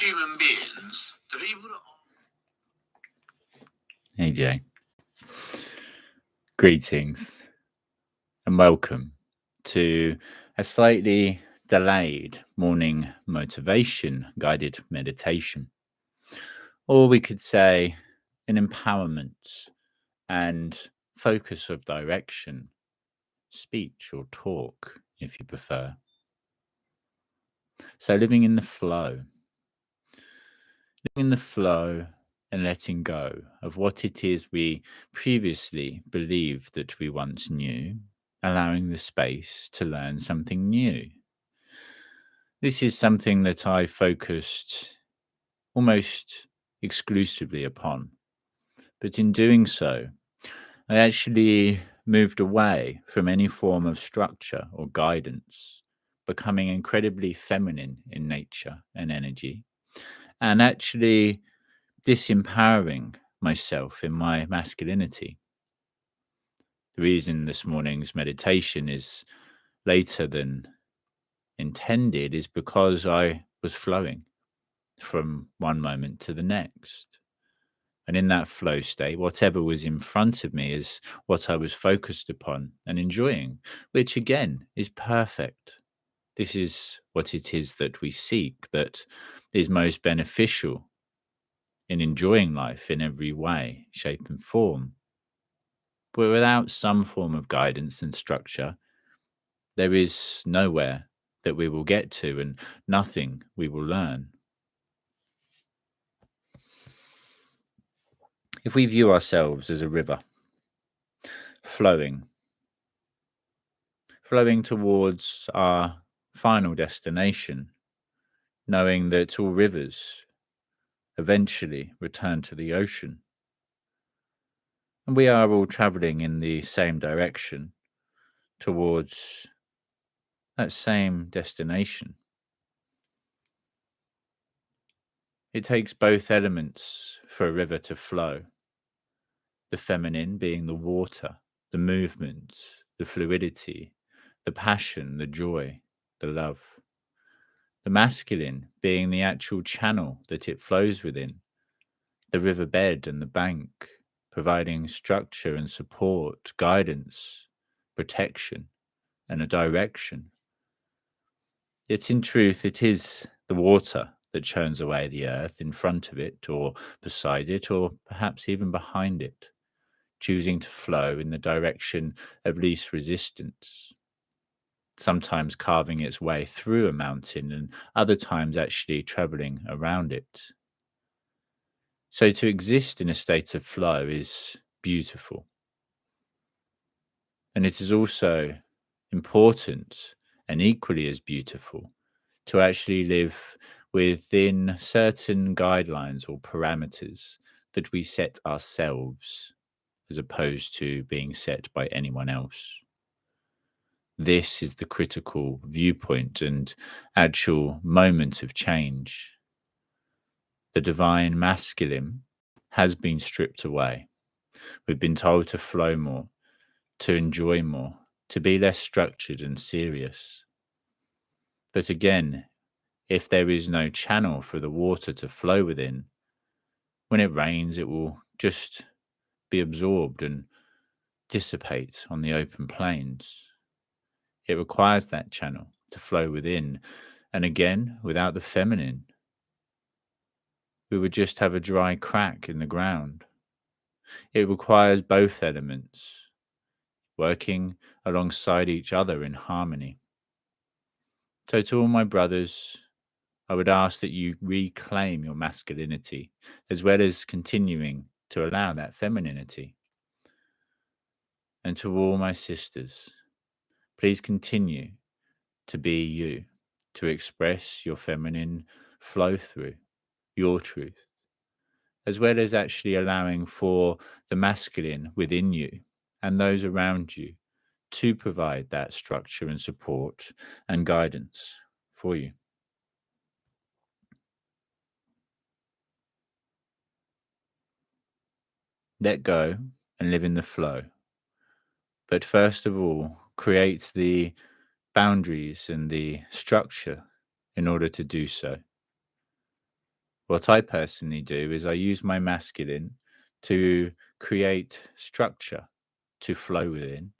human beings, the people that Hey Jay, greetings and welcome to a slightly delayed morning motivation guided meditation, or we could say an empowerment and focus of direction, speech or talk if you prefer. So living in the flow and letting go of what it is we previously believed that we once knew, allowing the space to learn something new. This is something that I focused almost exclusively upon, but in doing so, I actually moved away from any form of structure or guidance, becoming incredibly feminine in nature and energy, and actually disempowering myself in my masculinity. The reason this morning's meditation is later than intended is because I was flowing from one moment to the next. And in that flow state, whatever was in front of me is what I was focused upon and enjoying, which again is perfect. This is what it is that we seek, that is most beneficial in enjoying life in every way, shape, and form. But without some form of guidance and structure, there is nowhere that we will get to and nothing we will learn. If we view ourselves as a river, flowing towards our final destination, knowing that all rivers eventually return to the ocean, and we are all traveling in the same direction towards that same destination. It takes both elements for a river to flow, the feminine being the water, the movement, the fluidity, the passion, the joy, the love. The masculine being the actual channel that it flows within, the riverbed and the bank, providing structure and support, guidance, protection, and a direction. Yet in truth, it is the water that churns away the earth in front of it, or beside it, or perhaps even behind it, choosing to flow in the direction of least resistance, sometimes carving its way through a mountain and other times actually traveling around it. So to exist in a state of flow is beautiful. And it is also important and equally as beautiful to actually live within certain guidelines or parameters that we set ourselves as opposed to being set by anyone else. This is the critical viewpoint and actual moment of change. The divine masculine has been stripped away. We've been told to flow more, to enjoy more, to be less structured and serious. But again, if there is no channel for the water to flow within, when it rains, it will just be absorbed and dissipate on the open plains. It requires that channel to flow within. And again, without the feminine, we would just have a dry crack in the ground. It requires both elements working alongside each other in harmony. So, to all my brothers, I would ask that you reclaim your masculinity as well as continuing to allow that femininity. And to all my sisters, please continue to be you, to express your feminine flow through your truth, as well as actually allowing for the masculine within you and those around you to provide that structure and support and guidance for you. Let go and live in the flow. But first of all, create the boundaries and the structure in order to do so. What I personally do is I use my masculine to create structure to flow within,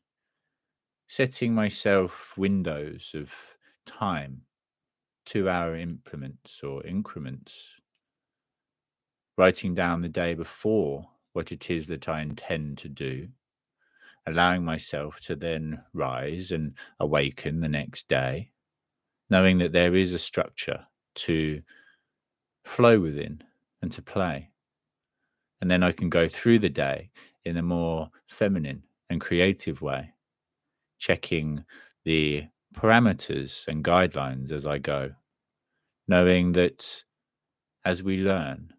setting myself windows of time, 2 hour implements or increments, writing down the day before what it is that I intend to do, allowing myself to then rise and awaken the next day, knowing that there is a structure to flow within and to play. And then I can go through the day in a more feminine and creative way, checking the parameters and guidelines as I go, knowing that as we learn,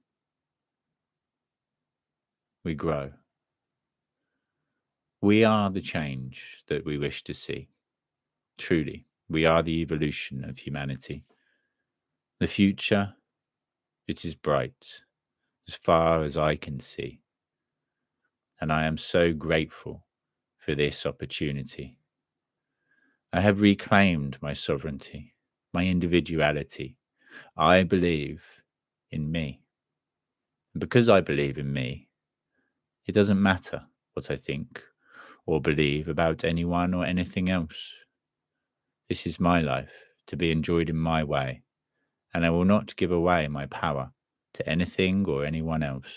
we grow. We are the change that we wish to see. Truly, we are the evolution of humanity. The future, it is bright, as far as I can see. And I am so grateful for this opportunity. I have reclaimed my sovereignty, my individuality. I believe in me. And because I believe in me, it doesn't matter what I think or believe about anyone or anything else. This is my life to be enjoyed in my way, and I will not give away my power to anything or anyone else.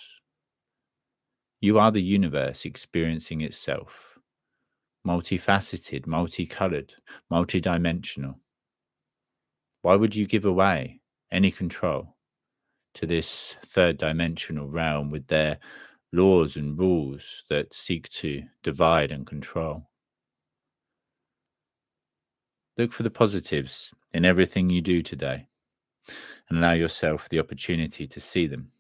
You are the universe experiencing itself, multifaceted, multicolored, multidimensional. Why would you give away any control to this third dimensional realm with their laws and rules that seek to divide and control? Look for the positives in everything you do today and allow yourself the opportunity to see them,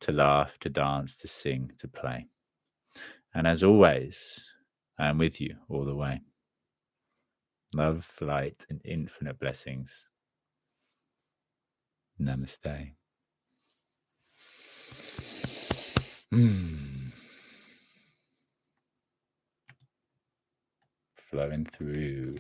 to laugh, to dance, to sing, to play. And as always, I am with you all the way. Love, light, and infinite blessings. Namaste. Flowing through.